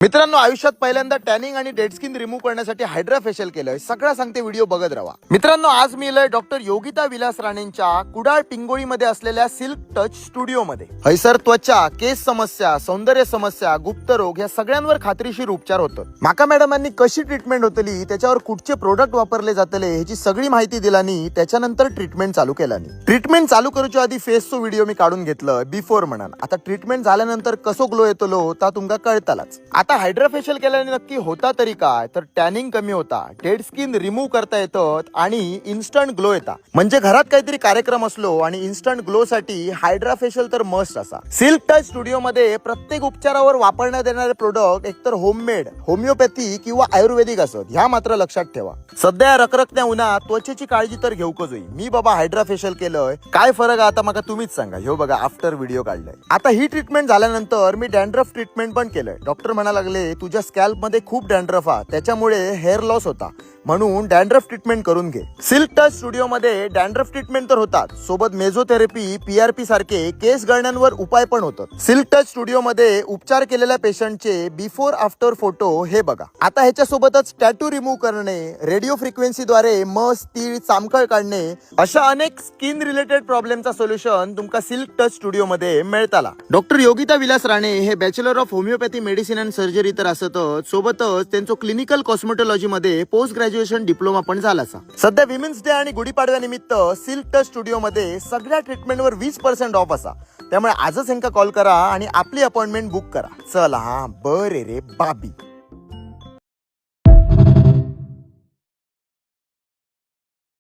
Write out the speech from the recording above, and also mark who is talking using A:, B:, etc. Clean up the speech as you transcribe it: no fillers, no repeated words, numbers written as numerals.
A: मित्रांनो, आयुष्यात पहिल्यांदा टॅनिंग आणि डेड स्किन रिमूव्ह करण्यासाठी हायड्रा फेशियल केलंय. सगळं सांगते, व्हिडिओ बघत राहा. मित्रांनो, आज मी इलोय डॉक्टर योगिता विलास राणेंच्या कुडाळ पिंगोळीमध्ये असलेल्या सिल्क टच स्टुडिओ मध्ये. हैसर त्वचा, केस समस्या, सौंदर्य समस्या, गुप्तरोग या सगळ्यांवर खात्रीशीर उपचार होतो. माका मॅडमांनी कशी ट्रीटमेंट होतली, त्याच्यावर कुठचे प्रोडक्ट वापरले जातले ह्याची सगळी माहिती दिलानी त्याच्यानंतर ट्रीटमेंट चालू केलानी. ट्रीटमेंट चालू करूच्या आधी फेसचो व्हिडिओ मी काढून घेतलं बिफोर म्हणून. आता ट्रीटमेंट झाल्यानंतर कसो ग्लो येतलो ता तुमका कळतालाच. आता हायड्रा फेशियल केल्याने नक्की होता तरी काय, तर टॅनिंग कमी होता, डेड स्किन रिमूव्ह करता येतात आणि इन्स्टंट ग्लो येता. म्हणजे घरात काहीतरी कार्यक्रम असलो आणि इन्स्टंट ग्लो साठी हायड्रा फेशियल तर मस्ट असा. सिल्क टच स्टुडिओ मध्ये प्रत्येक उपचारावर वापरण्यात येणारे प्रोडक्ट एकतर होममेड, होमिओपॅथी किंवा आयुर्वेदिक असत, ह्या मात्र लक्षात ठेवा. सध्या रखरखत्या उन्हात त्वचेची काळजी तर घेऊकच होई. मी बाबा हायड्रा फेशियल केलंय, काय फरक आता माका तुम्हीच सांगा. ह्यो बघा आफ्टर व्हिडिओ काढलाय. आता ही ट्रीटमेंट झाल्यानंतर मी डॅन्ड्रफ ट्रीटमेंट पण केलंय. डॉक्टर म्हणा लागले तुझ्या स्कॅल्प मध्ये खूप डॅन्ड्रफ आहे, त्याच्यामुळे हेअर लॉस होता, म्हणून डॅन्ड्रफ ट्रीटमेंट करून घे. सिल्क टच स्टुडिओ मध्ये डॅन्ड्रफ ट्रीटमेंट तर होतात, सोबत मेझोथेरपी, पीआरपी सारखे केस गळण्यांवर उपाय पण होतात. सिल्क टच स्टुडिओ मध्ये उपचार केलेल्या पेशंटचे बिफोर आफ्टर फोटो हे बघा. आता ह्याच्या सोबतच टॅटू रिमूव्ह करणे, रेडिओ फ्रिक्वेन्सी द्वारे मस, तीळ, चामखळ काढणे, अशा अनेक स्किन रिलेटेड प्रॉब्लेमचा सोल्युशन तुमका सिल्क टच स्टुडिओ मध्ये मिळताला. डॉक्टर योगिता विलास राणे हे bachelor of homeopathy medicine and surgery तर असतच, सोबतच त्यांचं क्लिनिकल कॉस्मेटॉलॉजी मध्ये पोस्ट ग्रॅज्युएशन डिप्लोमा पण झाला. सध्या विमेन्स डे आणि गुढीपाडव्या निमित्त सिल्क टच स्टुडिओ मध्ये सगळ्या ट्रीटमेंटवर 20% ऑफ असा. त्यामुळे आजच ह्यांका कॉल करा आणि आपली अपॉइंटमेंट बुक करा. चला, बरे रे बाबी.